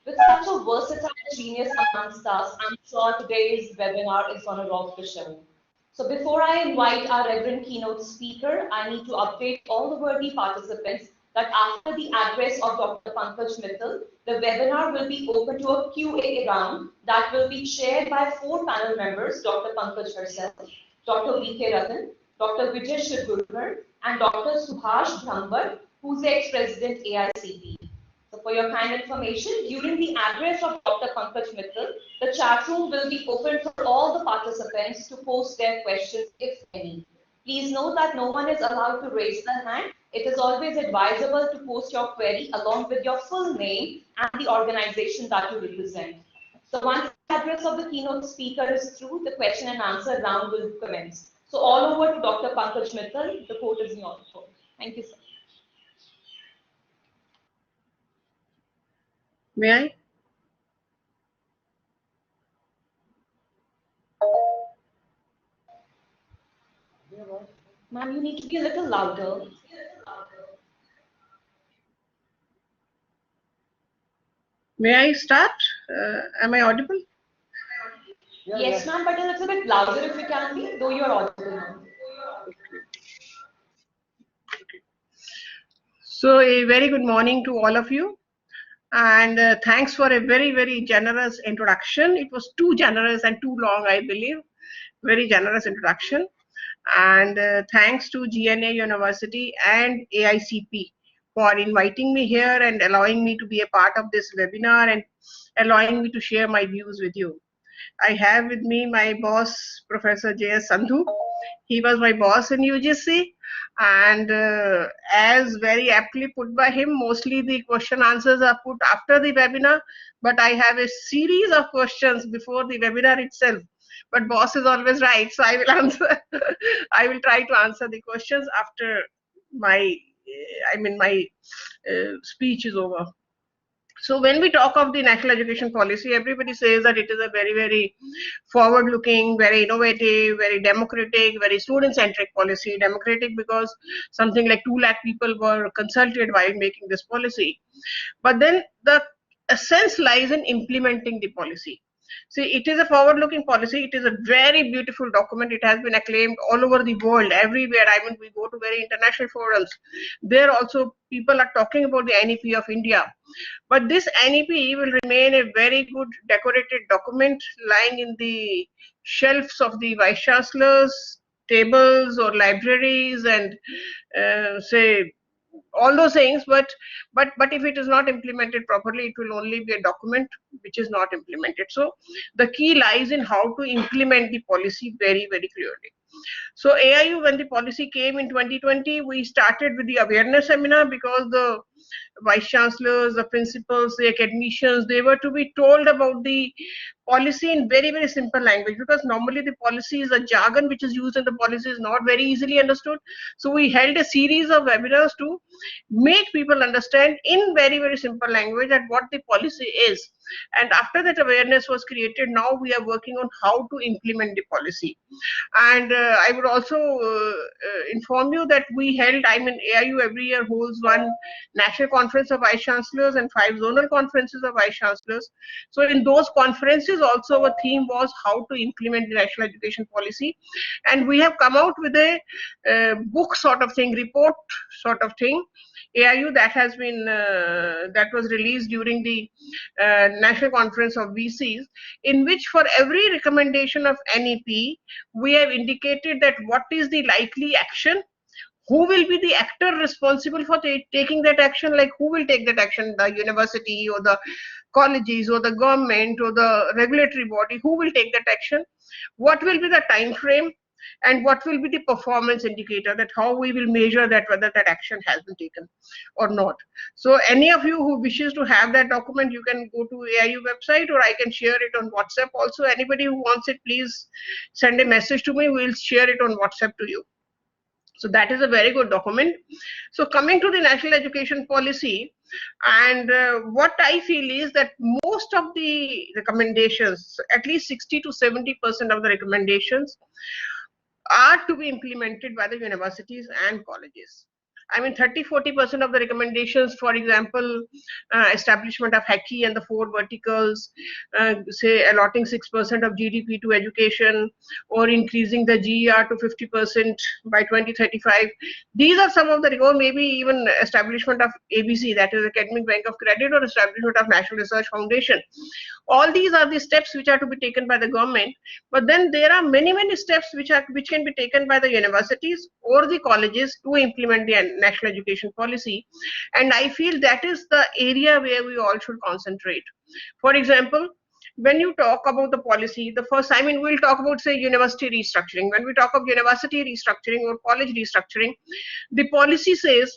With such a versatile genius amongst us, I'm sure today's webinar is on a rock to show. So before I invite our Reverend Keynote speaker, I need to update all the worthy participants that after the address of Dr. Pankaj Mittal, the webinar will be open to a Q&A round that will be chaired by 4 panel members, Dr. Pankaj herself, Dr. V.K. Ratan, Dr. Vijay Shirgurkar, and Dr. Subhash Brahmbar, who's the ex-president AICP. So for your kind information, during the address of Dr. Pankaj Mittal, the chat room will be open for all the participants to post their questions, if any. Please note that no one is allowed to raise their hand. It is always advisable to post your query along with your full name and the organization that you represent. So once the address of the keynote speaker is through, the question and answer round will commence. So all over to Dr. Pankaj Mittal, the court is yours. Thank you, sir. May I? Ma'am, you need to be a little louder. May I start? Am I audible? Yes, ma'am, but a little bit louder if you can be, though you're audible now. So a very good morning to all of you. And thanks for a very, very generous introduction. It was too generous and too long, I believe. Very generous introduction. And thanks to GNA University and AICP for inviting me here and allowing me to be a part of this webinar and allowing me to share my views with you. I have with me my boss, Professor J.S. Sandhu. He was my boss in UGC, and as very aptly put by him, mostly the question answers are put after the webinar, but I have a series of questions before the webinar itself. But boss is always right, so I will answer. I will try to answer the questions after my, my speech is over. So when we talk of the national education policy, everybody says that it is a very, very forward-looking, very innovative, very democratic, very student-centric policy. Democratic because something like 2 lakh people were consulted while making this policy. But then the essence lies in implementing the policy. See, it is a forward-looking policy. It is a very beautiful document. It has been acclaimed all over the world, everywhere. I mean, we go to very international forums. There also people are talking about the NEP of India. But this NEP will remain a very good decorated document lying in the shelves of the vice chancellors, tables or libraries, and say all those things. But if it is not implemented properly, it will only be a document which is not implemented. So the key lies in how to implement the policy very, very clearly. So AIU, when the policy came in 2020, we started with the awareness seminar because the vice chancellors, the principals, the academicians, they were to be told about the policy in very, very simple language, because normally the policy is a jargon which is used in the policy is not very easily understood. So we held a series of webinars to make people understand in very, very simple language that what the policy is. And after that awareness was created, now we are working on how to implement the policy. And I would also inform you that we held, AIU every year holds one national conference of vice chancellors and 5 zonal conferences of vice chancellors. So in those conferences also a theme was how to implement the national education policy. And we have come out with a book sort of thing, report sort of thing, AIU, that has been that was released during the National Conference of VCs, in which for every recommendation of NEP, we have indicated that what is the likely action, who will be the actor responsible for taking that action, like who will take that action, the university or the colleges or the government or the regulatory body, who will take that action, what will be the time frame, and what will be the performance indicator, that how we will measure that whether that action has been taken or not. So any of you who wishes to have that document, you can go to AIU website, or I can share it on WhatsApp also. Anybody who wants it, please send a message to me. We'll share it on WhatsApp to you. So that is a very good document. So coming to the national education policy, and what I feel is that most of the recommendations, at least 60 to 70% of the recommendations, are to be implemented by the universities and colleges. I mean, 30–40% of the recommendations, for example, establishment of HECI and the 4 verticals, say allotting 6% of GDP to education, or increasing the GER to 50% by 2035. These are some of the, or maybe even establishment of ABC, that is Academic Bank of Credit, or establishment of National Research Foundation. All these are the steps which are to be taken by the government. But then there are many steps which can be taken by the universities or the colleges to implement the national education policy. And I feel that is the area where we all should concentrate. For example, when you talk about the policy, the first, I mean, we'll talk about, say, university restructuring. When we talk of university restructuring or college restructuring, the policy says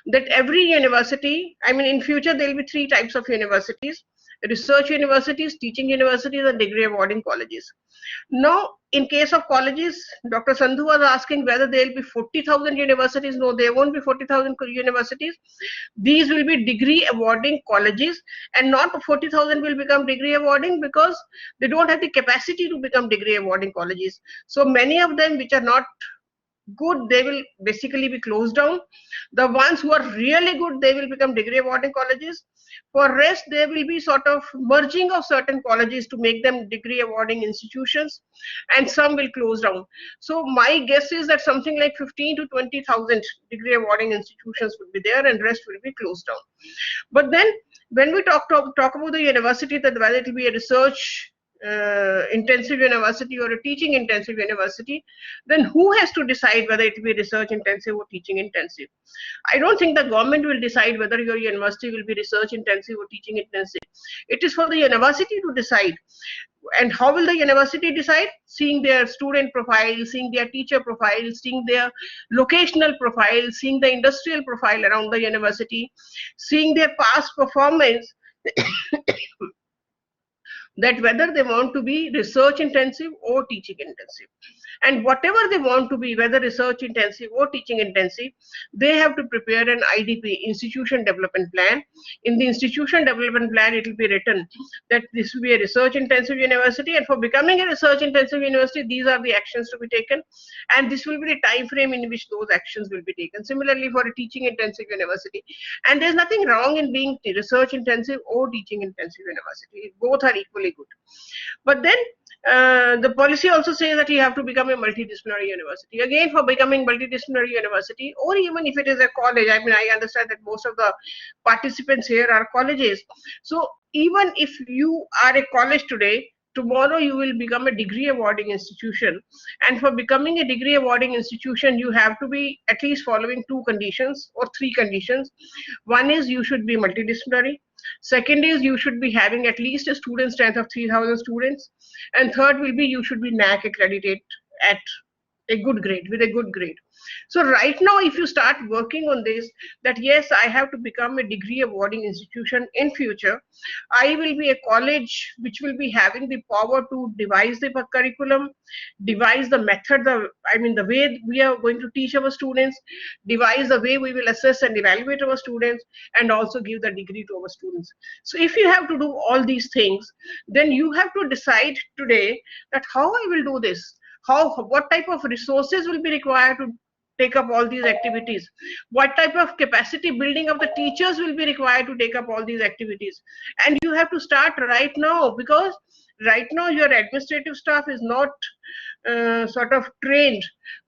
that every university, I mean, in future, there will be 3 types of universities: research universities, teaching universities, and degree awarding colleges. Now, in case of colleges, Dr. Sandhu was asking whether there will be 40,000 universities. No, there won't be 40,000 universities. These will be degree awarding colleges, and not 40,000 will become degree awarding, because they don't have the capacity to become degree awarding colleges. So many of them which are not good, they will basically be closed down. The ones who are really good, they will become degree awarding colleges. For rest, there will be sort of merging of certain colleges to make them degree awarding institutions, and some will close down. So my guess is that something like 15 to 20,000 degree awarding institutions will be there, and rest will be closed down. But then when we talk about the university, that whether it will be a research intensive university or a teaching intensive university, then who has to decide whether it will be research intensive or teaching intensive? I don't think the government will decide whether your university will be research intensive or teaching intensive. It is for the university to decide. And how will the university decide? Seeing their student profile, seeing their teacher profile, seeing their locational profile, seeing the industrial profile around the university, seeing their past performance, that whether they want to be research intensive or teaching intensive. And whatever they want to be, whether research intensive or teaching intensive, they have to prepare an IDP, institution development plan. In the institution development plan, it will be written that this will be a research intensive university, and for becoming a research intensive university, these are the actions to be taken, and this will be the time frame in which those actions will be taken. Similarly, for a teaching intensive university, and there's nothing wrong in being research intensive or teaching intensive university. Both are equally good. But then the policy also says that you have to become a multidisciplinary university. Again, for becoming multidisciplinary university, or even if it is a college, I mean, I understand that most of the participants here are colleges. So even if you are a college today, tomorrow you will become a degree awarding institution. And for becoming a degree awarding institution, you have to be at least following 2 conditions or 3 conditions. One is you should be multidisciplinary. Second is you should be having at least a student strength of 3,000 students. And third will be you should be NAAC accredited at a good grade, with a good grade. So right now, if you start working on this, that yes, I have to become a degree awarding institution in future, I will be a college which will be having the power to devise the curriculum, devise the method, the way we are going to teach our students, devise the way we will assess and evaluate our students, and also give the degree to our students. So if you have to do all these things, then you have to decide today that how I will do this. What type of resources will be required to take up all these activities? What type of capacity building of the teachers will be required to take up all these activities? And you have to start right now, because right now your administrative staff is not sort of trained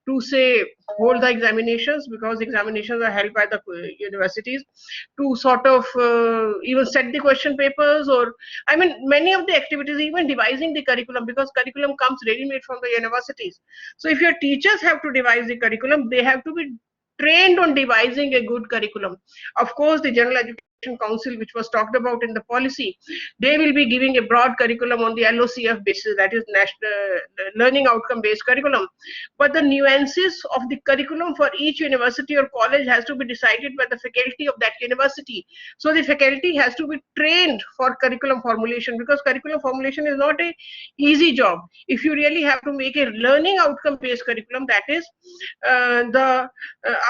to say hold the examinations, because examinations are held by the universities, to sort of even set the question papers, or I mean many of the activities, even devising the curriculum, because curriculum comes ready-made from the universities. So if your teachers have to devise the curriculum, they have to be trained on devising a good curriculum. Of course, the General Education Council, which was talked about in the policy, they will be giving a broad curriculum on the LOCF basis, that is National Learning Outcome Based Curriculum. But the nuances of the curriculum for each university or college has to be decided by the faculty of that university. So the faculty has to be trained for curriculum formulation, because curriculum formulation is not a easy job. If you really have to make a learning outcome based curriculum, that is the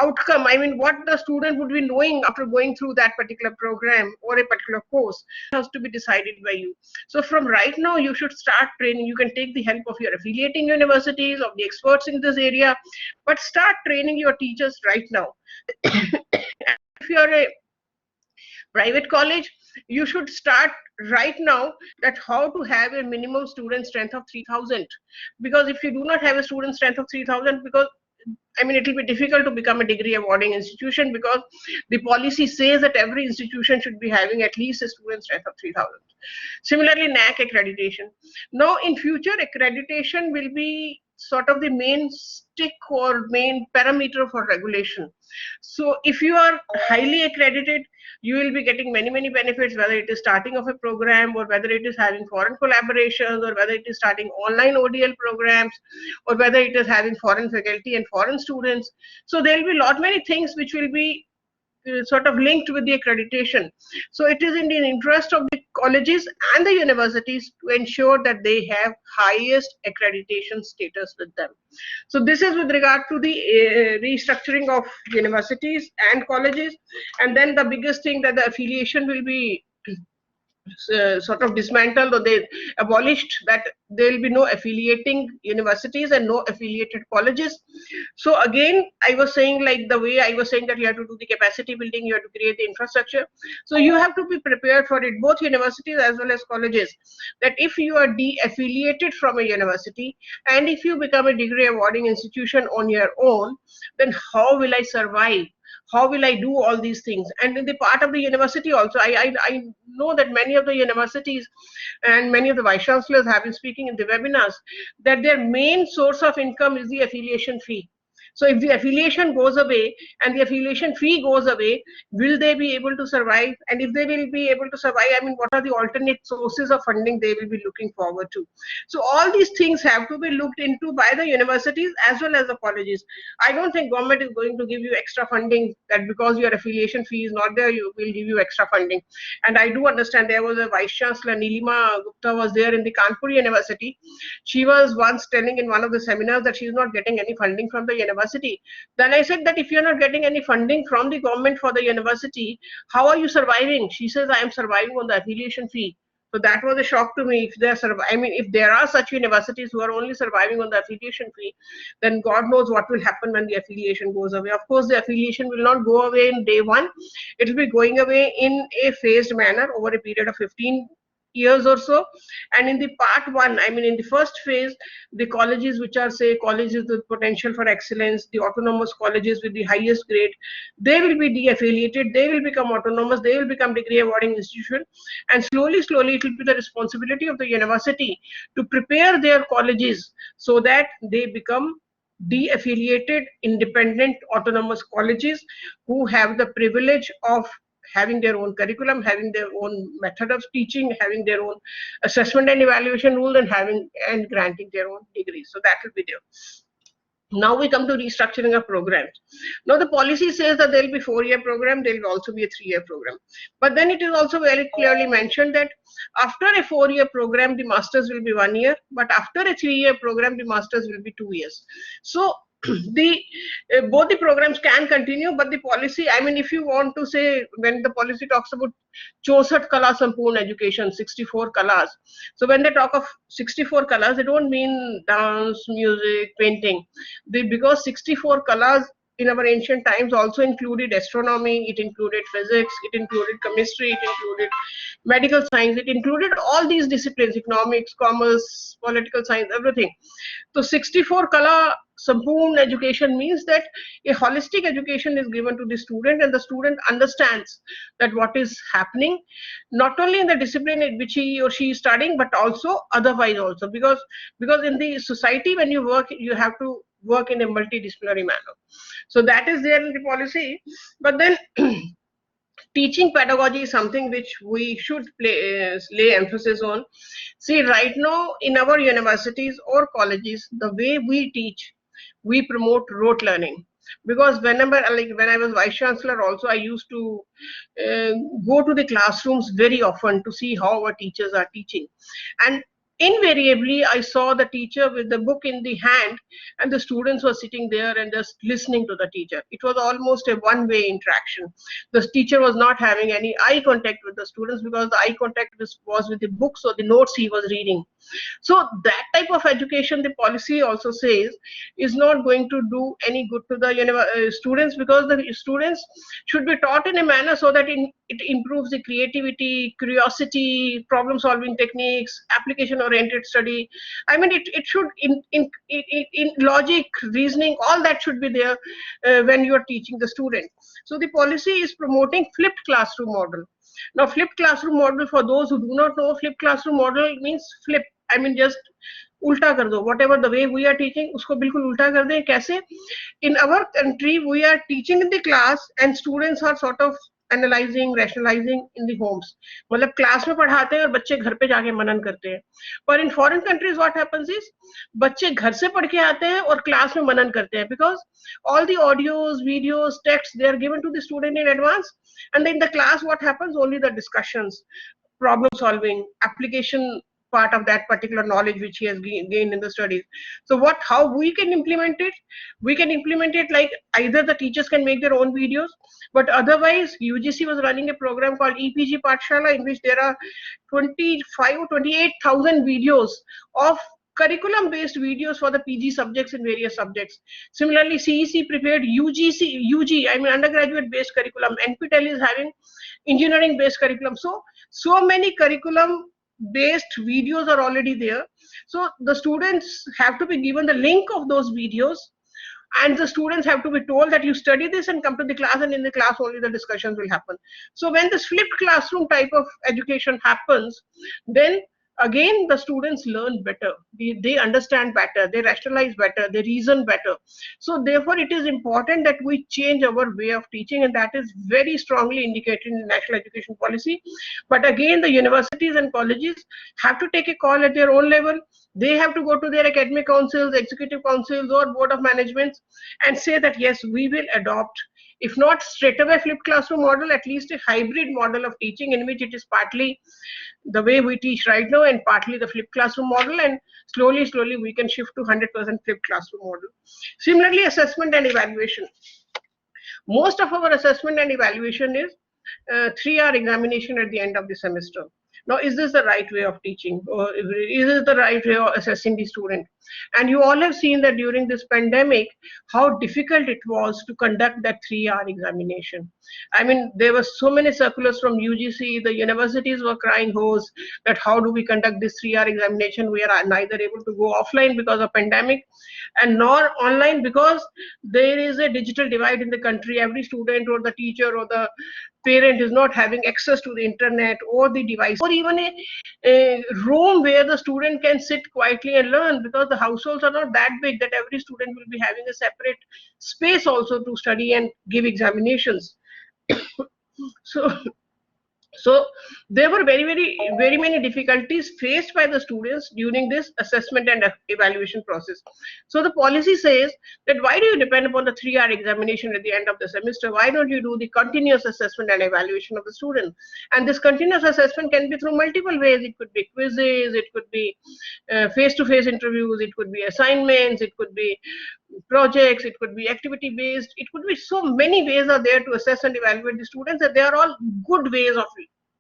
outcome, I mean what the student would be knowing after going through that particular program or a particular course has to be decided by you. So from right now, you should start training. You can take the help of your affiliating universities, of the experts in this area, but start training your teachers right now. If you are a private college, you should start right now that how to have a minimum student strength of 3,000, because if you do not have a student strength of 3,000, because I mean, it will be difficult to become a degree awarding institution, because the policy says that every institution should be having at least a student strength of 3,000. Similarly, NAC accreditation. Now, in future, accreditation will be sort of the main stick or main parameter for regulation. So if you are highly accredited, you will be getting many benefits, whether it is starting of a program, or whether it is having foreign collaborations, or whether it is starting online ODL programs, or whether it is having foreign faculty and foreign students. So there will be many things which will be sort of linked with the accreditation. So it is in the interest of the colleges and the universities to ensure that they have highest accreditation status with them. So this is with regard to the restructuring of universities and colleges. And then the biggest thing, that the affiliation will be sort of dismantled, or they abolished, that there will be no affiliating universities and no affiliated colleges. So again, I was saying, like the way I was saying that you have to do the capacity building, you have to create the infrastructure. So you have to be prepared for it, both universities as well as colleges, that if you are de-affiliated from a university and if you become a degree awarding institution on your own, then how will I survive? How will I do all these things? And in the part of the university also, I know that many of the universities and many of the vice chancellors have been speaking in the webinars that their main source of income is the affiliation fee. So if the affiliation goes away and the affiliation fee goes away, will they be able to survive? And if they will be able to survive, I mean, what are the alternate sources of funding they will be looking forward to? So all these things have to be looked into by the universities as well as the colleges. I don't think government is going to give you extra funding, that because your affiliation fee is not there, you will give you extra funding. And I do understand there was a vice chancellor, Nilima Gupta, was there in the Kanpur University. She was once telling in one of the seminars that she is not getting any funding from the university. Then I said that if you're not getting any funding from the government for the university, how are you surviving? She says, I am surviving on the affiliation fee. So that was a shock to me. If there are such universities who are only surviving on the affiliation fee, then God knows what will happen when the affiliation goes away. Of course, the affiliation will not go away in day one. It will be going away in a phased manner over a period of 15 years or so. And in the part one, I mean, in the first phase, the colleges which are, say, colleges with potential for excellence, the autonomous colleges with the highest grade, they will be de-affiliated, they will become autonomous, they will become degree awarding institution. And slowly it will be the responsibility of the university to prepare their colleges so that they become de-affiliated, independent, autonomous colleges who have the privilege of having their own curriculum, having their own method of teaching, having their own assessment and evaluation rules, and granting their own degrees. So that will be there. Now we come to restructuring of programs. Now the policy says that there will be 4-year program, there will also be a 3-year program. But then it is also very clearly mentioned that after a 4-year program, the masters will be 1 year, but after a 3-year program, the masters will be 2 years. So both the programs can continue, but the policy, I mean, if you want to say, when the policy talks about 64 kala sampurna education, 64 kalas. So when they talk of 64 kalas, they don't mean dance, music, painting. Because 64 kalas in our ancient times also included astronomy, it included physics, it included chemistry, it included medical science, it included all these disciplines, economics, commerce, political science, everything. So 64 kala sampurna education means that a holistic education is given to the student, and the student understands that what is happening, not only in the discipline in which he or she is studying, but also otherwise also, because in the society, when you work, you have to work in a multidisciplinary manner. So that is there in the policy. But then teaching pedagogy is something which we should lay emphasis on. See, right now in our universities or colleges, the way we teach, we promote rote learning. Because whenever, like when I was vice chancellor also, I used to go to the classrooms very often to see how our teachers are teaching. And invariably I saw the teacher with the book in the hand and the students were sitting there and just listening to the teacher. It was almost a one-way interaction. The teacher was not having any eye contact with the students because the eye contact was with the books or the notes he was reading. So that type of education, the policy also says, is not going to do any good to the students, because the students should be taught in a manner so that it improves the creativity, curiosity, problem solving techniques, application oriented study. I mean, it should in logic, reasoning, all that should be there when you are teaching the student. So the policy is promoting flipped classroom model. Now, flipped classroom model, for those who do not know, flipped classroom model means flip. I mean, just उल्टा कर दो. Whatever the way we are teaching, उसको बिल्कुल उल्टा कर दें. कैसे? In our country, we are teaching in the class and students are sort of analysing, rationalising in the homes. मतलब क्लास में पढ़ाते हैं और बच्चे घर पे जाके मनन करते हैं. पर in foreign countries what happens is, बच्चे घर से पढ़ के आते हैं और क्लास में मनन करते हैं, because all the audios, videos, texts, they are given to the student in advance, and in the class what happens, only the discussions, problem solving, application part of that particular knowledge which he has gained in the studies. So how we can implement it? We can implement it like either the teachers can make their own videos, but otherwise UGC was running a program called EPG Pathshala, in which there are 25 or 28,000 videos of curriculum based videos for the PG subjects in various subjects. Similarly, CEC prepared UG, I mean undergraduate based curriculum. NPTEL is having engineering based curriculum. So many curriculum based videos are already there. So the students have to be given the link of those videos, and the students have to be told that you study this and come to the class, and in the class only the discussions will happen. So when this flipped classroom type of education happens, then again the students learn better, they understand better, they rationalize better, they reason better. So therefore it is important that we change our way of teaching, and that is very strongly indicated in the national education policy. But again, the universities and colleges have to take a call at their own level. They have to go to their academic councils, executive councils, or board of management and say that yes, we will adopt, if not straight away flipped classroom model, at least a hybrid model of teaching in which it is partly the way we teach right now and partly the flipped classroom model, and slowly we can shift to 100% flipped classroom model. Similarly, assessment and evaluation. Most of our assessment and evaluation is 3-hour examination at the end of the semester. Now, is this the right way of teaching, or is this the right way of assessing the student? And you all have seen that during this pandemic, how difficult it was to conduct that 3-hour examination. I mean, there were so many circulars from UGC, the universities were crying hoarse that how do we conduct this 3-hour examination? We are neither able to go offline because of pandemic and nor online because there is a digital divide in the country. Every student or the teacher or the parent is not having access to the internet or the device, or even a room where the student can sit quietly and learn, because the households are not that big that every student will be having a separate space also to study and give examinations. So there were very many difficulties faced by the students during this assessment and evaluation process. So the policy says that why do you depend upon the 3-hour examination at the end of the semester? Why don't you do the continuous assessment and evaluation of the student? And this continuous assessment can be through multiple ways. It could be quizzes, it could be face-to-face interviews, it could be assignments, it could be projects, it could be activity based, it could be so many ways are there to assess and evaluate the students, and they are all good ways of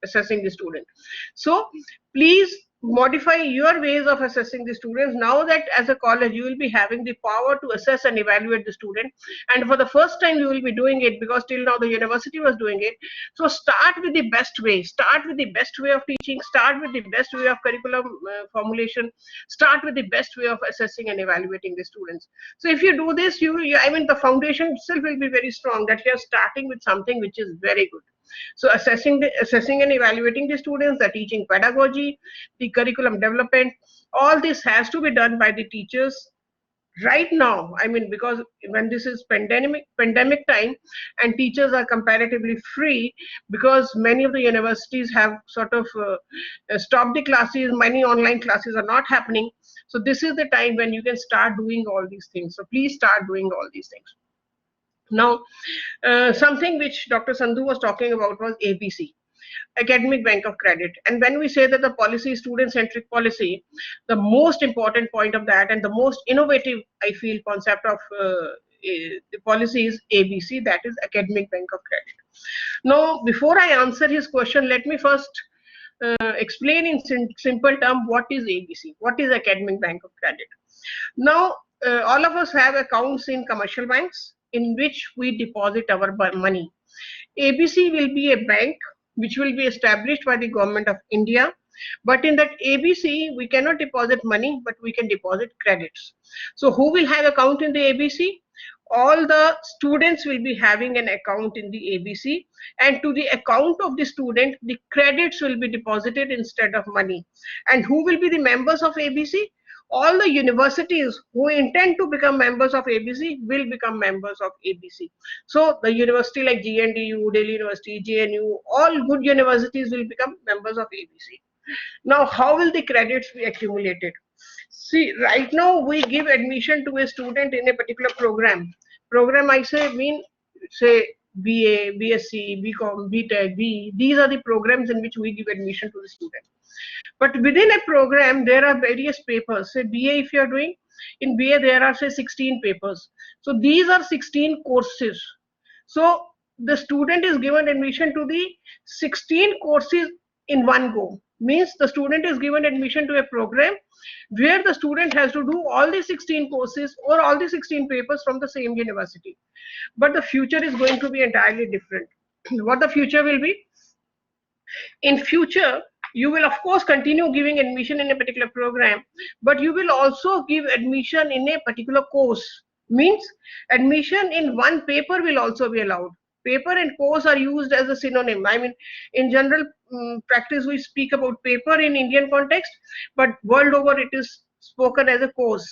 assessing the student. So please modify your ways of assessing the students now that as a college you will be having the power to assess and evaluate the student, and for the first time you will be doing it because till now the university was doing it. So start with the best way, start with the best way of teaching, start with the best way of curriculum formulation, start with the best way of assessing and evaluating the students. So if you do this, I mean the foundation itself will be very strong, that you are starting with something which is very good. So assessing and evaluating the students, the teaching pedagogy, the curriculum development, all this has to be done by the teachers right now. I mean, because when this is pandemic time and teachers are comparatively free, because many of the universities have sort of stopped the classes, many online classes are not happening. So this is the time when you can start doing all these things. So please start doing all these things. Now, something which Dr. Sandhu was talking about was ABC. academic bank of credit. And when we say that the policy is student-centric policy, the most important point of that and the most innovative, I feel, concept of the policy is ABC, that is academic bank of credit. Now, before I answer his question, let me first explain in simple term what is ABC, what is academic bank of credit. Now, all of us have accounts in commercial banks in which we deposit our money. ABC will be a bank which will be established by the government of India. But in that ABC, we cannot deposit money, but we can deposit credits. So who will have account in the ABC? All the students will be having an account in the ABC, and to the account of the student, the credits will be deposited instead of money. And who will be the members of ABC? All the universities who intend to become members of ABC will become members of ABC. So the university like GNDU, Delhi University, JNU, all good universities will become members of ABC. Now, how will the credits be accumulated? See, right now we give admission to a student in a particular program. Program I say BA, BSc, BCom, BTech, BE. These are the programs in which we give admission to the student. But within a program, there are various papers. Say BA, if you are doing, in BA there are say 16 papers. So these are 16 courses. So the student is given admission to the 16 courses in one go. Means the student is given admission to a program where the student has to do all the 16 courses or all the 16 papers from the same university. But the future is going to be entirely different. What the future will be? In future, you will of course continue giving admission in a particular program, but you will also give admission in a particular course. Means admission in one paper will also be allowed. Paper and course are used as a synonym. I mean, in general practice, we speak about paper in Indian context, but world over it is spoken as a course.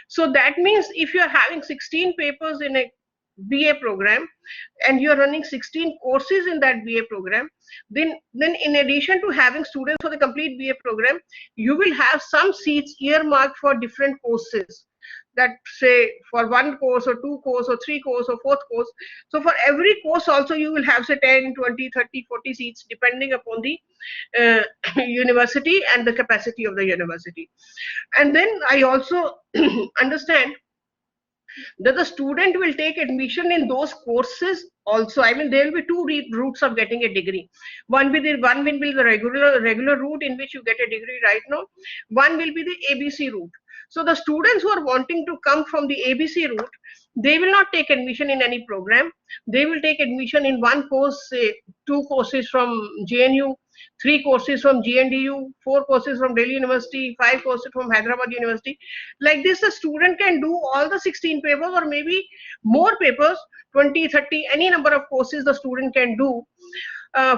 So that means if you are having 16 papers in a BA program and you are running 16 courses in that BA program, then in addition to having students for the complete BA program, you will have some seats earmarked for different courses. That say for one course or two course or three course or fourth course. So for every course also you will have say 10, 20, 30, 40 seats depending upon the university and the capacity of the university. And then I also understand that the student will take admission in those courses also. I mean, there will be two routes of getting a degree. One will be the regular route in which you get a degree right now. One will be the ABC route. So the students who are wanting to come from the ABC route, they will not take admission in any program. They will take admission in one course, say 2 courses from JNU, 3 courses from GNDU, 4 courses from Delhi University, 5 courses from Hyderabad University. Like this, a student can do all the 16 papers or maybe more papers, 20, 30, any number of courses the student can do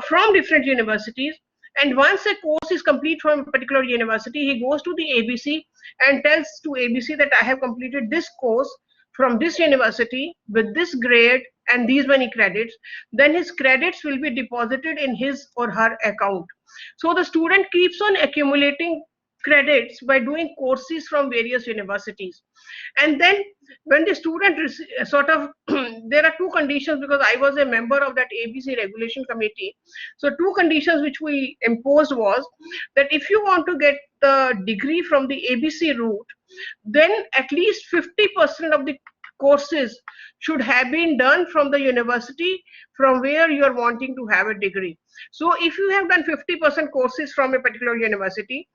from different universities. And once a course is complete from a particular university, he goes to the ABC and tells to ABC that I have completed this course from this university with this grade and these many credits. Then his credits will be deposited in his or her account. So the student keeps on accumulating credits by doing courses from various universities. And then when the student sort of there are 2 conditions, because I was a member of that ABC regulation committee. So 2 conditions which we imposed was that if you want to get the degree from the ABC route, then at least 50% of the courses should have been done from the university from where you are wanting to have a degree. So if you have done 50% courses from a particular university,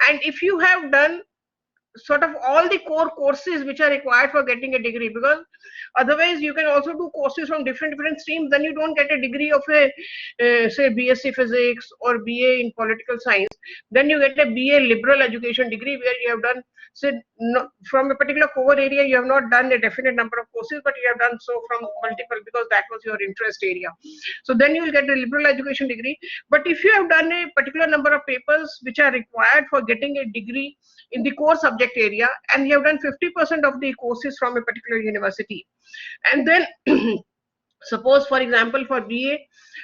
and if you have done sort of all the core courses which are required for getting a degree, because otherwise you can also do courses from different streams, then you don't get a degree of a say BSc physics or BA in political science. Then you get a BA liberal education degree where you have done say from a particular core area you have not done a definite number of courses, but you have done so from multiple because that was your interest area. So then you will get a liberal education degree. But if you have done a particular number of papers which are required for getting a degree in the core subject area, and you have done 50% of the courses from a particular university, and then suppose for example for BA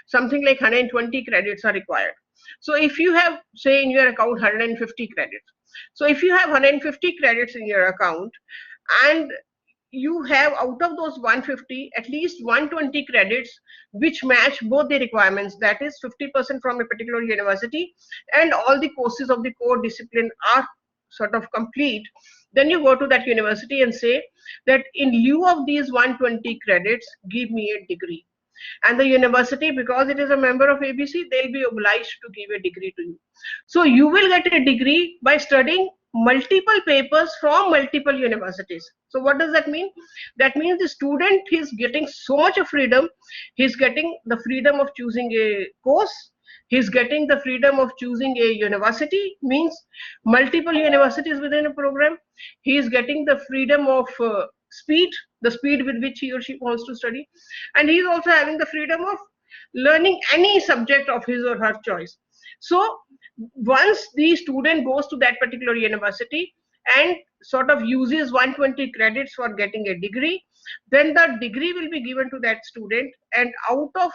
something like 120 credits are required. So if you have say in your account 150 credits, so if you have 150 credits in your account and you have out of those 150, at least 120 credits which match both the requirements, that is 50% from a particular university, and all the courses of the core discipline are sort of complete. Then you go to that university and say that in lieu of these 120 credits, give me a degree. And the university, because it is a member of ABC, they'll be obliged to give a degree to you. So you will get a degree by studying multiple papers from multiple universities. So what does that mean? That means the student is getting so much of freedom. He's getting the freedom of choosing a course. He's getting the freedom of choosing a university, means multiple universities within a program. He is getting the freedom of speed, the speed with which he or she wants to study. And he is also having the freedom of learning any subject of his or her choice. So once the student goes to that particular university and sort of uses 120 credits for getting a degree, then the degree will be given to that student, and out of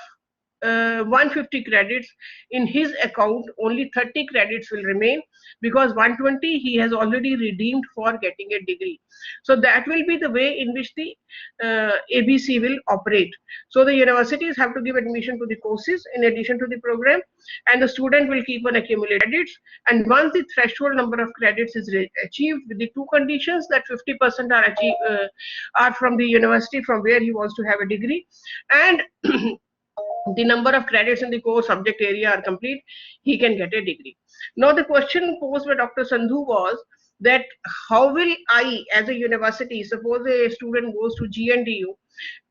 150 credits in his account, only 30 credits will remain, because 120 he has already redeemed for getting a degree. So that will be the way in which the ABC will operate. So the universities have to give admission to the courses in addition to the program, and the student will keep on accumulating credits. And once the threshold number of credits is achieved, with the two conditions, that 50% are from the university from where he wants to have a degree, and the number of credits in the core subject area are complete, he can get a degree. Now the question posed by Dr. Sandhu was that how will I, as a university, suppose a student goes to GNDU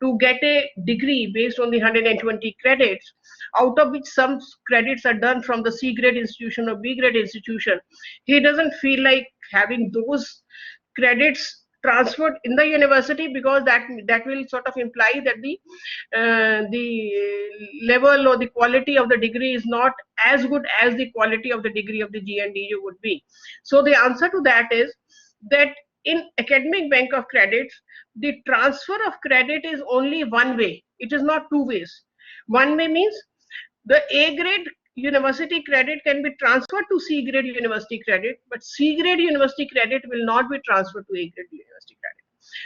to get a degree based on the 120 credits, out of which some credits are done from the C grade institution or B grade institution. He doesn't feel like having those credits transferred in the university, because that will sort of imply that the level or the quality of the degree is not as good as the quality of the degree of the GNDU would be. So the answer to that is that in academic bank of credits, the transfer of credit is only one way. It is not two ways. One way means the A grade university credit can be transferred to C grade university credit, but C grade university credit will not be transferred to A grade university credit.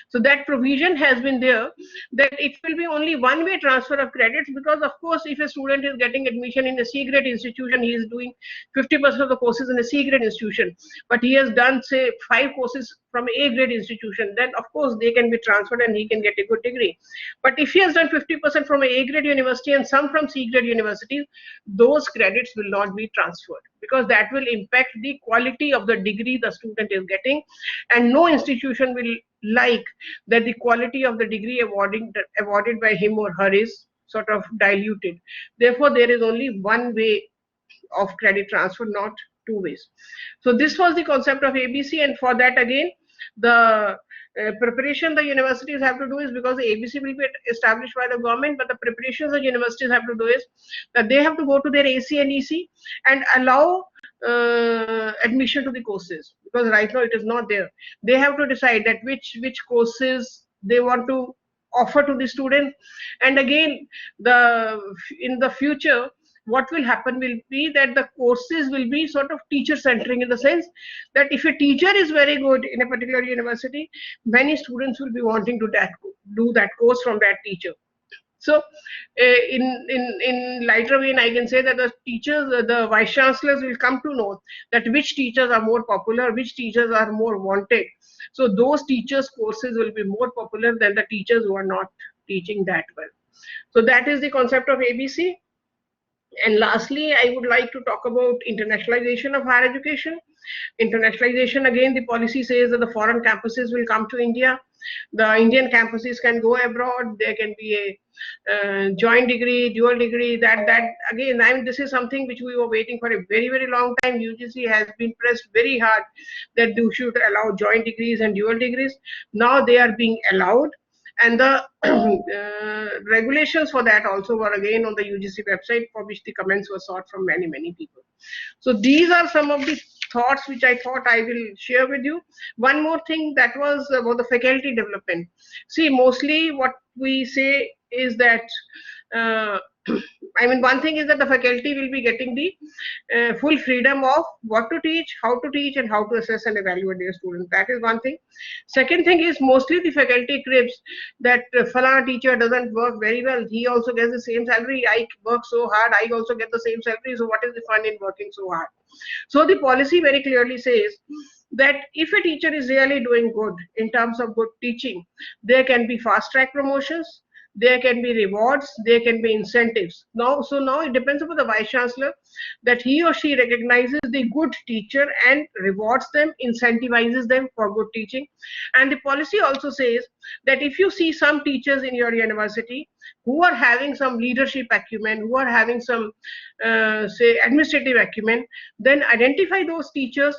So that provision has been there, that it will be only one way transfer of credits, because of course if a student is getting admission in a C grade institution, he is doing 50% of the courses in a C grade institution, but he has done say 5 courses from A grade institution, then of course they can be transferred and he can get a good degree. But if he has done 50% from A grade university and some from C grade universities, those credits will not be transferred, because that will impact the quality of the degree the student is getting, and no institution will like that the quality of the degree awarded by him or her is sort of diluted. Therefore there is only one way of credit transfer, not two ways. So this was the concept of ABC, and for that again the preparation the universities have to do is, because the ABC will be established by the government, but the preparations the universities have to do is that they have to go to their AC and EC and allow admission to the courses, because right now it is not there. They have to decide that which courses they want to offer to the student. And again, in the future what will happen will be that the courses will be sort of teacher centering, in the sense that if a teacher is very good in a particular university, many students will be wanting to do that course from that teacher. So in lighter vein, I can say that the teachers, the vice chancellors will come to know that which teachers are more popular, which teachers are more wanted. So those teachers' courses will be more popular than the teachers who are not teaching that well. So that is the concept of ABC. And lastly, I would like to talk about internationalization of higher education. Internationalization, again, the policy says that the foreign campuses will come to India. The Indian campuses can go abroad. There can be a joint degree, dual degree. That again, I mean, this is something which we were waiting for a very, very long time. UGC has been pressed very hard that they should allow joint degrees and dual degrees. Now they are being allowed. And the regulations for that also were again on the UGC website, for which the comments were sought from many, many people. So these are some of the thoughts which I thought I will share with you. One more thing, that was about the faculty development. See, mostly what we say is that I mean, one thing is that the faculty will be getting the full freedom of what to teach, and how to assess and evaluate their students. That is one thing. Second thing is mostly the faculty cribs that falana teacher doesn't work very well. He also gets the same salary. I work so hard. I also get the same salary. So what is the fun in working so hard? So the policy very clearly says that if a teacher is really doing good in terms of good teaching, there can be fast track promotions, there can be rewards, there can be incentives. Now it depends upon the vice chancellor that he or she recognizes the good teacher and rewards them, incentivizes them for good teaching. And the policy also says that if you see some teachers in your university who are having some leadership acumen, who are having some say administrative acumen, then identify those teachers,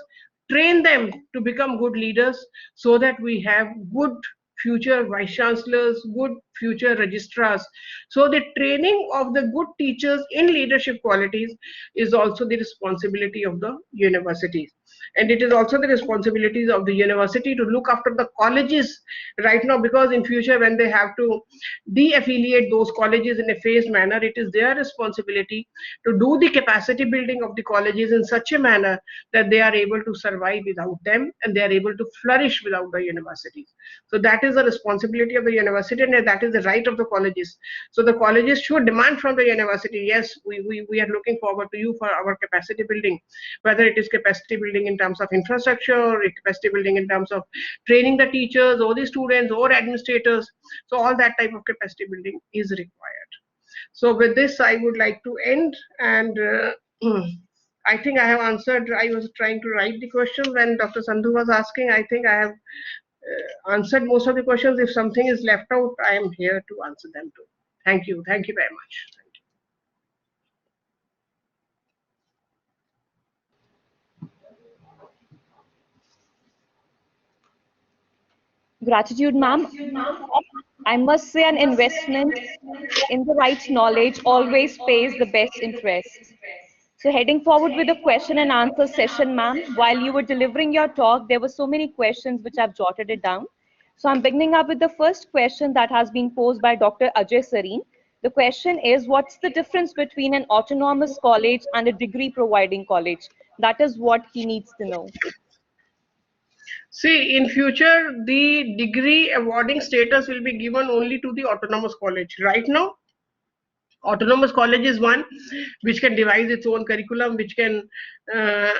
train them to become good leaders so that we have good future vice chancellors, good future registrars. So the training of the good teachers in leadership qualities is also the responsibility of the universities. And it is also the responsibilities of the university to look after the colleges right now, because in future when they have to de-affiliate those colleges in a phased manner, it is their responsibility to do the capacity building of the colleges in such a manner that they are able to survive without them and they are able to flourish without the universities. So that is the responsibility of the university, and that is the right of the colleges. So the colleges should demand from the university, yes, we are looking forward to you for our capacity building, whether it is capacity building in terms of infrastructure, or capacity building in terms of training the teachers or the students or administrators. So all that type of capacity building is required. So with this, I would like to end, and I think I have answered. I was trying to write the question when Dr. Sandhu was asking. I think I have answered most of the questions. If something is left out, I am here to answer them too. Thank you. Thank you very much. Gratitude, ma'am. I must say an investment in the right knowledge always pays the best interest. So heading forward with the question and answer session, ma'am, while you were delivering your talk, there were so many questions which I've jotted it down. So I'm beginning up with the first question that has been posed by Dr. Ajay Sareen. The question is, what's the difference between an autonomous college and a degree providing college? That is what he needs to know. See, in future, the degree awarding status will be given only to the autonomous college. Right now, autonomous college is one which can devise its own curriculum, which can uh,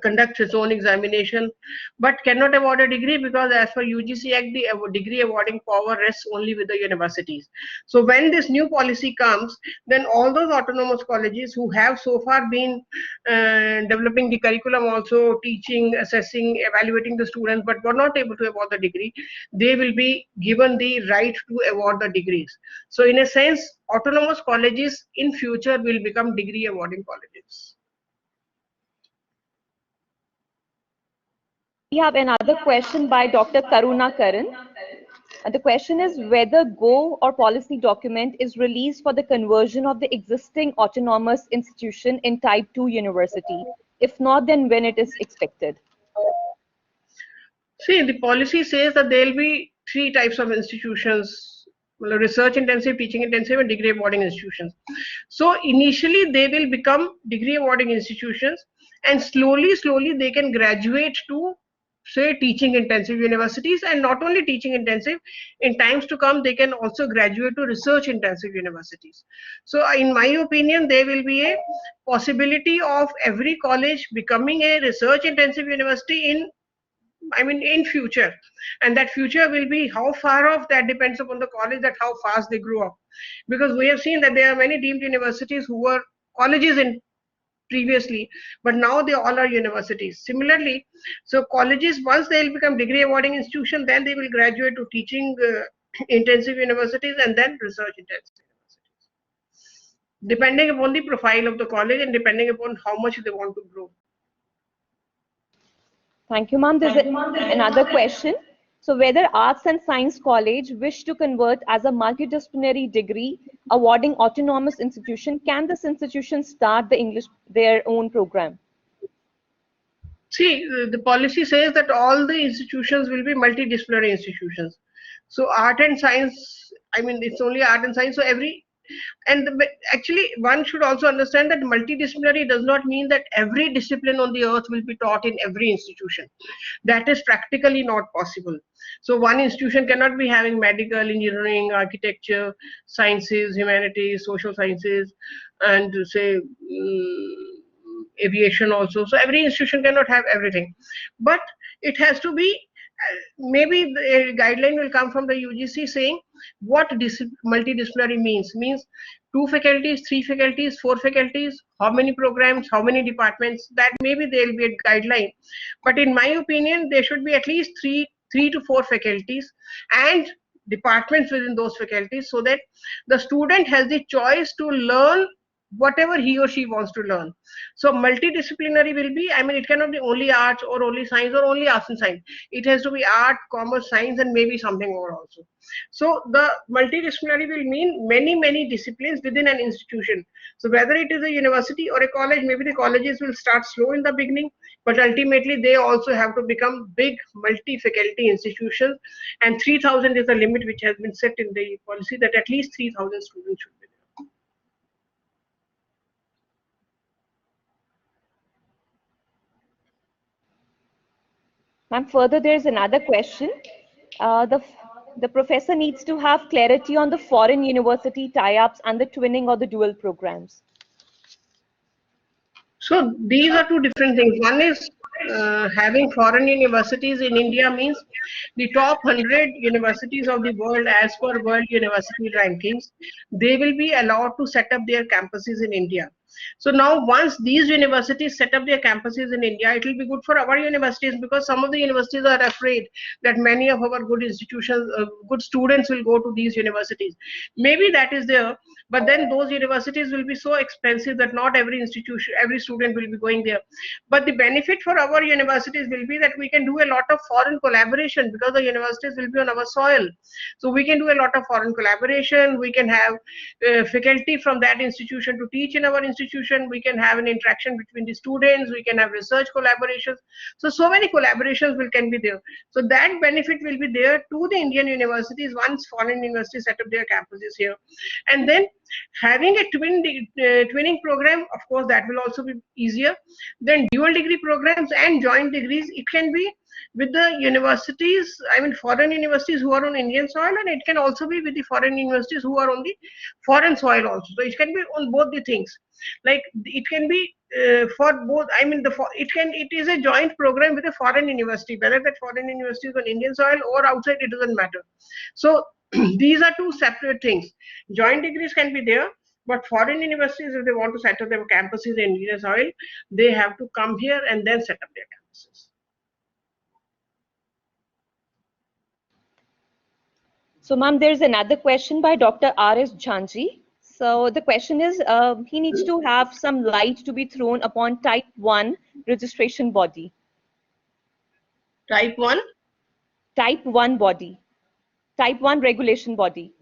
conduct its own examination, but cannot award a degree because as per UGC Act, the degree awarding power rests only with the universities. So when this new policy comes, then all those autonomous colleges who have so far been developing the curriculum, also teaching, assessing, evaluating the students, but were not able to award the degree, they will be given the right to award the degrees. So in a sense, autonomous colleges in future will become degree awarding colleges. We have another question by Dr. Karuna Karan. The question is whether GO or policy document is released for the conversion of the existing autonomous institution in Type 2 university. If not, then when it is expected? See, the policy says that there will be three types of institutions: research intensive, teaching intensive, and degree awarding institutions. So initially they will become degree awarding institutions, and slowly they can graduate to, say, teaching intensive universities. And not only teaching intensive, in times to come they can also graduate to research intensive universities. So in my opinion, there will be a possibility of every college becoming a research intensive university in future. And that future will be how far off, that depends upon the college, that how fast they grow up, because we have seen that there are many deemed universities who were colleges in previously, but now they all are universities. Similarly, so colleges, once they will become degree awarding institution, then they will graduate to teaching intensive universities and then research intensive universities, depending upon the profile of the college and depending upon how much they want to grow. Thank you, ma'am. There's another question. So whether Arts and Science College wish to convert as a multidisciplinary degree awarding autonomous institution, can this institution start their own program? See, the policy says that all the institutions will be multidisciplinary institutions. So art and science, I mean, it's only art and science. So every Actually, one should also understand that multidisciplinary does not mean that every discipline on the earth will be taught in every institution. That is practically not possible. So one institution cannot be having medical, engineering, architecture, sciences, humanities, social sciences, and say aviation also. So every institution cannot have everything, but it has to be, maybe the guideline will come from the UGC saying what multidisciplinary means two faculties, three faculties, four faculties, how many programs, how many departments. That maybe there will be a guideline, but in my opinion there should be at least three to four faculties and departments within those faculties, so that the student has the choice to learn whatever he or she wants to learn. So multidisciplinary will be, I mean, it cannot be only arts or only science or only arts and science. It has to be art, commerce, science, and maybe something more also. So the multidisciplinary will mean many disciplines within an institution. So whether it is a university or a college, maybe the colleges will start slow in the beginning, but ultimately they also have to become big multi-faculty institutions, and 3,000 is the limit which has been set in the policy, that at least 3,000 students should be there. Ma'am, further there's another question. The professor needs to have clarity on the foreign university tie-ups and the twinning or the dual programs. So these are two different things. One is having foreign universities in India means the top 100 universities of the world as per World University rankings, they will be allowed to set up their campuses in India. So now once these universities set up their campuses in India, it will be good for our universities, because some of the universities are afraid that many of our good institutions, good students will go to these universities. Maybe that is there, but then those universities will be so expensive that not every institution, every student will be going there. But the benefit for our universities will be that we can do a lot of foreign collaboration, because the universities will be on our soil. So we can do a lot of foreign collaboration. We can have faculty from that institution to teach in our institution. We can have an interaction between the students. We can have research collaborations. So many collaborations can be there. So that benefit will be there to the Indian universities once foreign universities set up their campuses here. And then having a twinning program, of course, that will also be easier. Then dual degree programs and joint degrees, it can be with the universities, I mean foreign universities who are on Indian soil, and it can also be with the foreign universities who are on the foreign soil also. So it can be on both the things. Like it can be for both, I mean it is a joint program with a foreign university, whether that foreign university is on Indian soil or outside, it doesn't matter. So these are two separate things. Joint degrees can be there, but foreign universities, if they want to set up their campuses in Indian soil, they have to come here and then set up their campuses. So ma'am, there's another question by Dr. R.S. Jhanji. So the question is, he needs to have some light to be thrown upon type 1 registration body. Type 1? Type 1 body. Type 1 regulation body.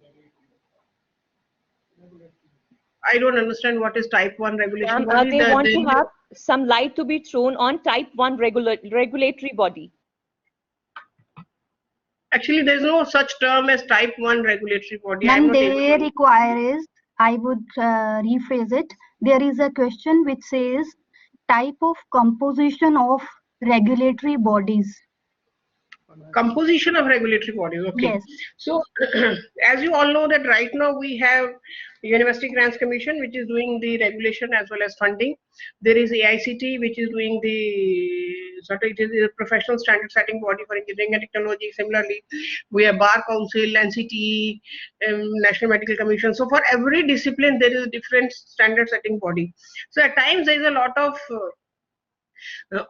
I don't understand what is type 1 regulation body. They want to have some light to be thrown on type 1 regulatory body. Actually, there is no such term as type 1 regulatory body. And they require is, I would rephrase it. There is a question which says type of composition of regulatory bodies. Composition of regulatory bodies. Okay. Yes. So, as you all know that right now we have University Grants Commission, which is doing the regulation as well as funding. There is AICT, which is doing the sort of, it is a professional standard setting body for engineering and technology. Similarly, we have Bar Council, NCTE, National Medical Commission. So for every discipline, there is a different standard setting body. So at times there is a lot of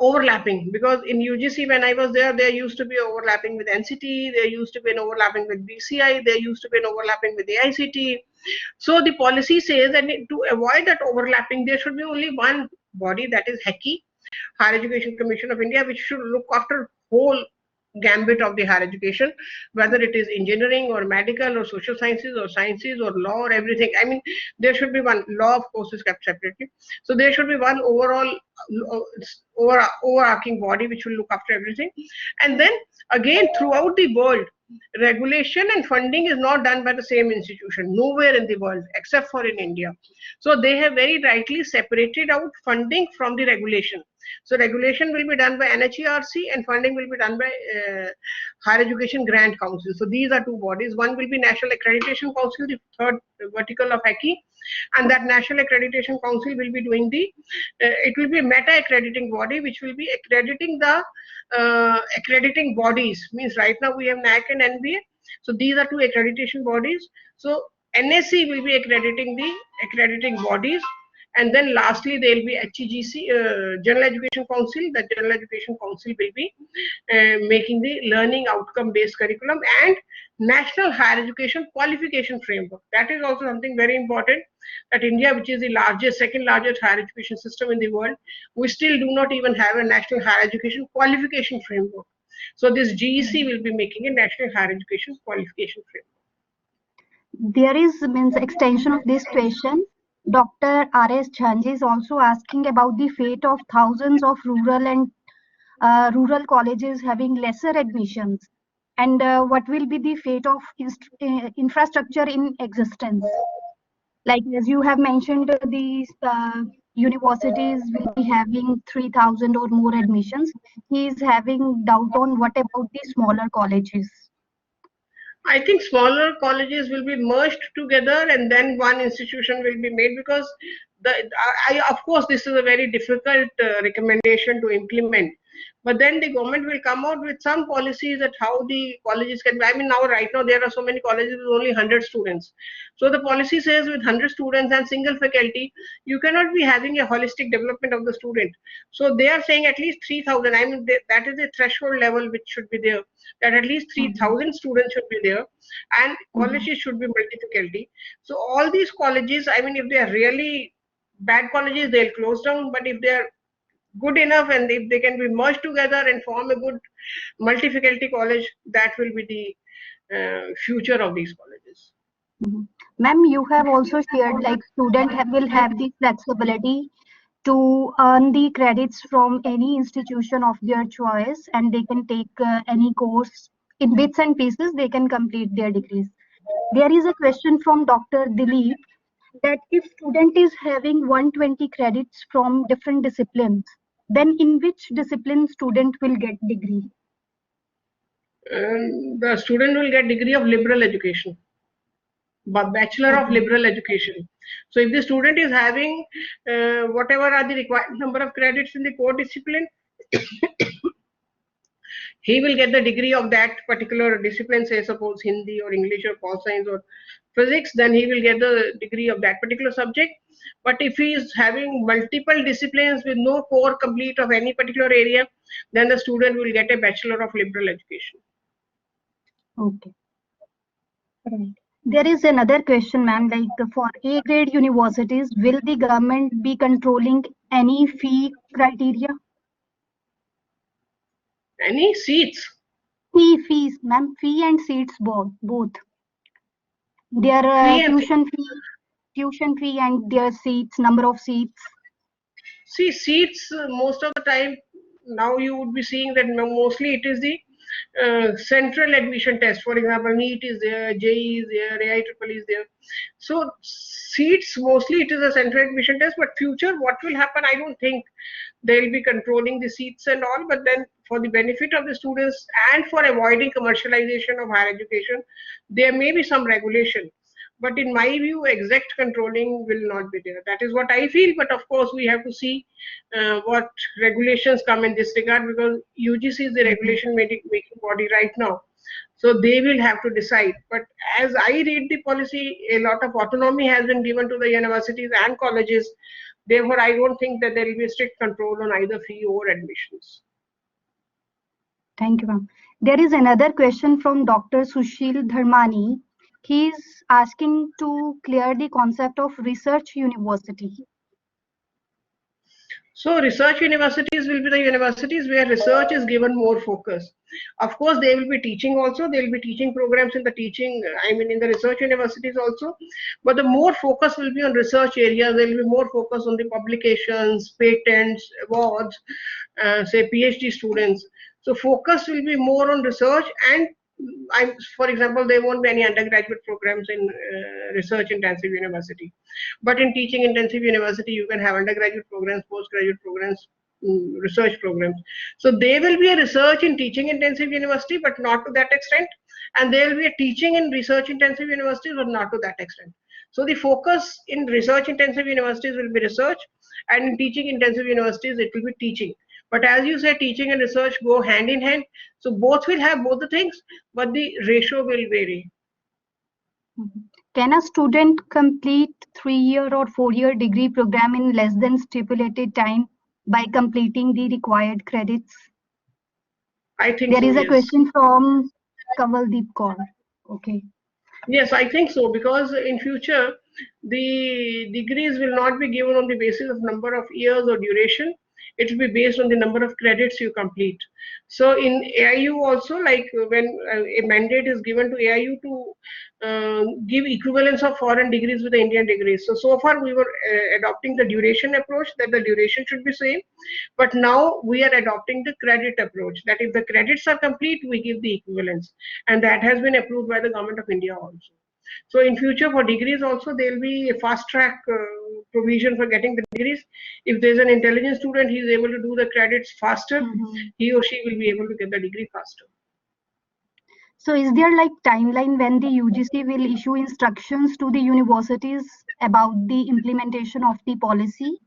overlapping, because in UGC when I was there used to be overlapping with NCT, there used to be an overlapping with BCI, there used to be an overlapping with AICT. So the policy says that to avoid that overlapping, there should be only one body, that is HECI, Higher Education Commission of India, which should look after whole gambit of the higher education, whether it is engineering or medical or social sciences or law or everything. I mean, there should be one. Law, of course, is kept separately. So there should be one overall overarching body which will look after everything. And then again, throughout the world, regulation and funding is not done by the same institution nowhere in the world except for in India. So they have very rightly separated out funding from the regulation. So regulation will be done by NHERC and funding will be done by Higher Education Grant Council. So these are two bodies. One will be National Accreditation Council, the third vertical of ACCI, and that National Accreditation Council will be doing the, it will be a meta accrediting body which will be accrediting the accrediting bodies. Means right now we have NAC and NBA. So these are two accreditation bodies. So NSC will be accrediting the accrediting bodies. And then lastly, there will be HEGC, General Education Council. The General Education Council will be making the learning outcome-based curriculum and National Higher Education Qualification Framework. That is also something very important, that India, which is the largest, second largest higher education system in the world, we still do not even have a National Higher Education Qualification Framework. So this GEC will be making a National Higher Education Qualification Framework. There is means extension of this question. Dr. R.S. Jhanji is also asking about the fate of thousands of rural and rural colleges having lesser admissions, and what will be the fate of infrastructure in existence. Like as you have mentioned, these universities will be having 3,000 or more admissions. He is having doubt on what about the smaller colleges. I think smaller colleges will be merged together and then one institution will be made, because of course this is a very difficult recommendation to implement. But then the government will come out with some policies at how the colleges can be. I mean, right now there are so many colleges with only 100 students. So the policy says with 100 students and single faculty, you cannot be having a holistic development of the student. So they are saying at least 3,000. I mean, that is a threshold level which should be there, that at least 3,000 students should be there, and colleges should be multi-faculty. So all these colleges, I mean, if they are really bad colleges, they'll close down. But if they are good enough and if they can be merged together and form a good multi-faculty college, that will be the future of these colleges. Ma'am, you have also shared like student will have the flexibility to earn the credits from any institution of their choice, and they can take any course in bits and pieces, they can complete their degrees. There is a question from Dr. Dilip that if student is having 120 credits from different disciplines, then in which discipline student will get degree? The student will get degree of liberal education, but Bachelor of Liberal Education. So if the student is having whatever are the required number of credits in the core discipline, he will get the degree of that particular discipline, say suppose Hindi or English or pol science or physics, then he will get the degree of that particular subject. But if he is having multiple disciplines with no core complete of any particular area, then the student will get a Bachelor of Liberal Education. Okay. Right. There is another question, ma'am, like for A grade universities, will the government be controlling any fee criteria? Any seats? Fees, ma'am, fee and seats both. Their tuition fee and their seats, number of seats. See, seats most of the time now you would be seeing that mostly it is the central admission test. For example, NEET is there, JEE is there, AIEEE is there. So seats mostly it is a central admission test. But future, what will happen? I don't think they will be controlling the seats and all. But then for the benefit of the students and for avoiding commercialization of higher education, there may be some regulation. But in my view, exact controlling will not be there. That is what I feel. But of course, we have to see what regulations come in this regard, because UGC is the regulation making body right now. So they will have to decide. But as I read the policy, a lot of autonomy has been given to the universities and colleges. Therefore, I don't think that there will be strict control on either fee or admissions. Thank you, ma'am. There is another question from Dr. Sushil Dharmani. He is asking to clear the concept of research university. So research universities will be the universities where research is given more focus. Of course, they will be teaching also. They will be teaching programs in the teaching, I mean in the research universities also. But the more focus will be on research areas. There will be more focus on the publications, patents, awards, say PhD students. So focus will be more on research, and for example, there won't be any undergraduate programs in research intensive university, but in teaching intensive university, you can have undergraduate programs, postgraduate programs, research programs. So there will be a research in teaching intensive university, but not to that extent. And there will be a teaching in research intensive universities, but not to that extent. So the focus in research intensive universities will be research, and in teaching intensive universities, it will be teaching. But as you say, teaching and research go hand in hand. So both will have both the things, but the ratio will vary. Can a student complete 3-year or 4-year degree program in less than stipulated time by completing the required credits? I think there so, is a yes. question from Kavaldeep Kaur. Okay. Yes, I think so, because in future, the degrees will not be given on the basis of number of years or duration. It will be based on the number of credits you complete. So in AIU also, like when a mandate is given to AIU to give equivalence of foreign degrees with the Indian degrees. So far we were adopting the duration approach, that the duration should be same. But now we are adopting the credit approach, that if the credits are complete, we give the equivalence. And that has been approved by the Government of India also. So in future for degrees also, there will be a fast track provision for getting the degrees. If there's an intelligent student, he is able to do the credits faster, he or she will be able to get the degree faster. So is there like timeline when the UGC will issue instructions to the universities about the implementation of the policy?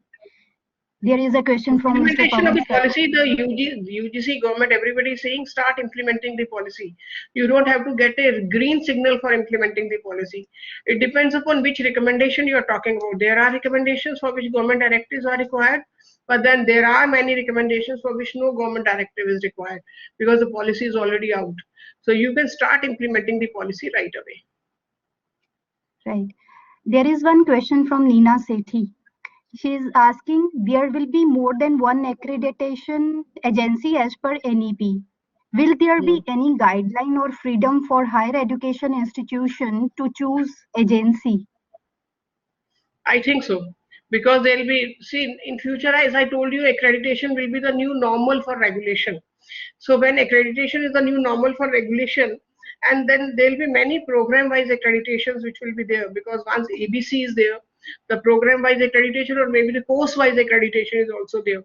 There is a question from Mr. Implementation of Pankaj. the policy, the UGC government, everybody is saying start implementing the policy. You don't have to get a green signal for implementing the policy. It depends upon which recommendation you are talking about. There are recommendations for which government directives are required, but then there are many recommendations for which no government directive is required because the policy is already out. So you can start implementing the policy right away. Right. There is one question from Neena Sethi. She is asking, there will be more than one accreditation agency as per NEP. Will there be any guideline or freedom for higher education institution to choose agency? I think so, because there will be, see, in future, as I told you, accreditation will be the new normal for regulation. So when accreditation is the new normal for regulation, and then there will be many program-wise accreditations which will be there, because once ABC is there, the program-wise accreditation or maybe the course-wise accreditation is also there.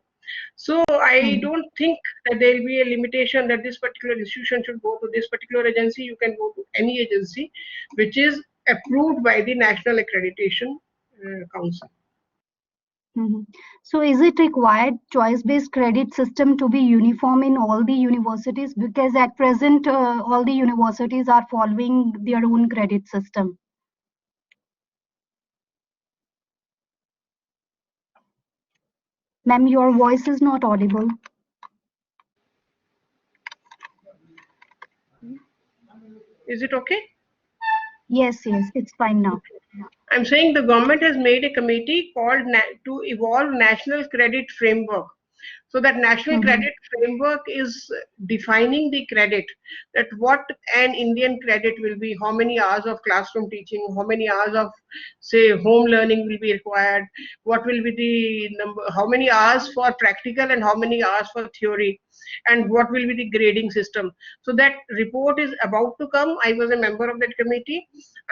So I don't think that there will be a limitation that this particular institution should go to this particular agency. You can go to any agency which is approved by the National Accreditation Council. So is it required choice-based credit system to be uniform in all the universities? Because at present, all the universities are following their own credit system. Ma'am, your voice is not audible. Is it okay? Yes, it's fine now. I'm saying the government has made a committee called to evolve national credit framework. So that national credit framework is defining the credit, that what an Indian credit will be, how many hours of classroom teaching, how many hours of, say, home learning will be required, what will be the number, how many hours for practical and how many hours for theory, and what will be the grading system. So that report is about to come. I was a member of that committee,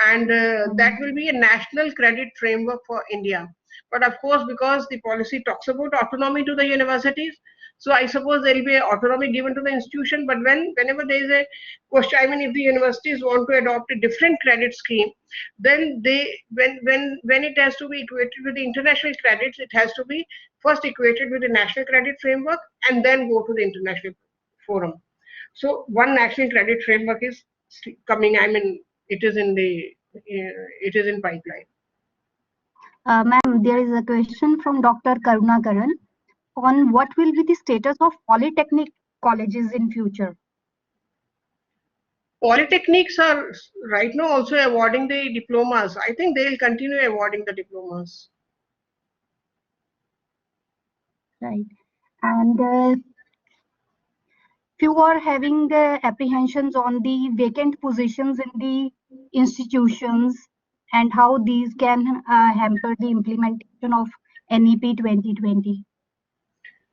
and that will be a national credit framework for India. But of course, because the policy talks about autonomy to the universities, so I suppose there will be autonomy given to the institution. But whenever there is a question, I mean, if the universities want to adopt a different credit scheme, then when it has to be equated with the international credits, it has to be first equated with the national credit framework and then go to the international forum. So one national credit framework is coming. I mean, it is in pipeline. Ma'am, there is a question from Dr. Karunakaran on what will be the status of polytechnic colleges in future. Polytechnics are right now also awarding the diplomas. I think they will continue awarding the diplomas. Right. And few are having apprehensions on the vacant positions in the institutions and how these can hamper the implementation of NEP 2020.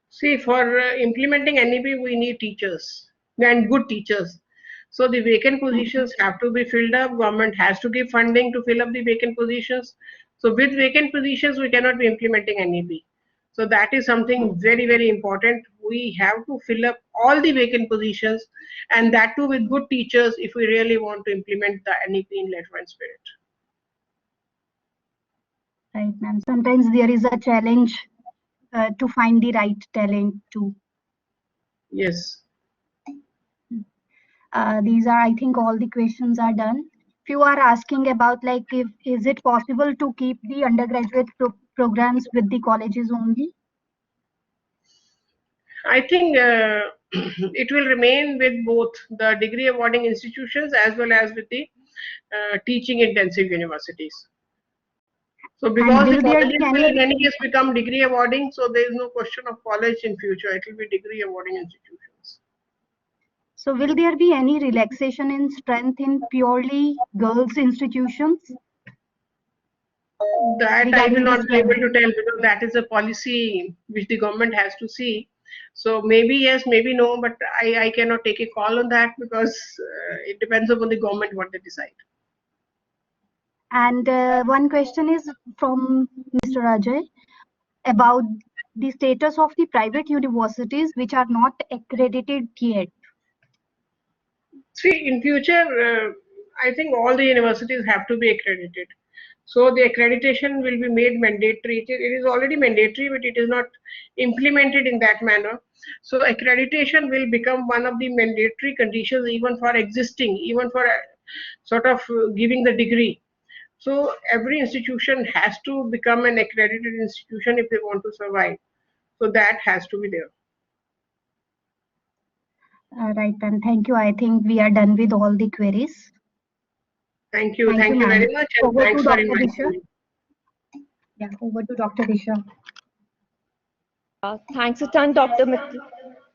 See, for implementing NEP, we need teachers and good teachers. So the vacant positions have to be filled up. Government has to give funding to fill up the vacant positions. So with vacant positions, we cannot be implementing NEP. So that is something very, very important. We have to fill up all the vacant positions, and that too with good teachers if we really want to implement the NEP in letter and spirit. Right, ma'am. Sometimes there is a challenge to find the right talent too. Yes. These are, I think, all the questions are done. Few are asking about like, if is it possible to keep the undergraduate programs with the colleges only? I think it will remain with both the degree awarding institutions as well as with the teaching intensive universities. So because the colleges will in any case become degree awarding, so there is no question of college in future. It will be degree awarding institutions. So will there be any relaxation in strength in purely girls institutions? That I will not be able to tell because that is a policy which the government has to see. So maybe yes, maybe no, but I cannot take a call on that because it depends upon the government what they decide. And one question is from Mr. Ajay about the status of the private universities which are not accredited yet. See, in future, I think all the universities have to be accredited. So the accreditation will be made mandatory. It is already mandatory, but it is not implemented in that manner. So accreditation will become one of the mandatory conditions even for existing, even for sort of giving the degree. So every institution has to become an accredited institution if they want to survive. So that has to be there. Right, then. Thank you. I think we are done with all the queries. Thank you. Thank you very much. And over thanks to for Dr. inviting Disha. me. Yeah, over to Dr. Disha. Thanks a ton, Dr. Mittal.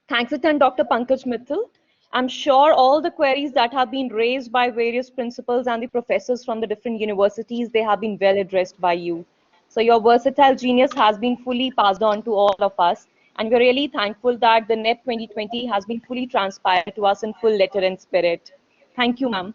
Thanks a ton, Dr. Pankaj Mittal. I'm sure all the queries that have been raised by various principals and the professors from the different universities, they have been well addressed by you. So your versatile genius has been fully passed on to all of us. And we're really thankful that the NEP 2020 has been fully transpired to us in full letter and spirit. Thank you, ma'am.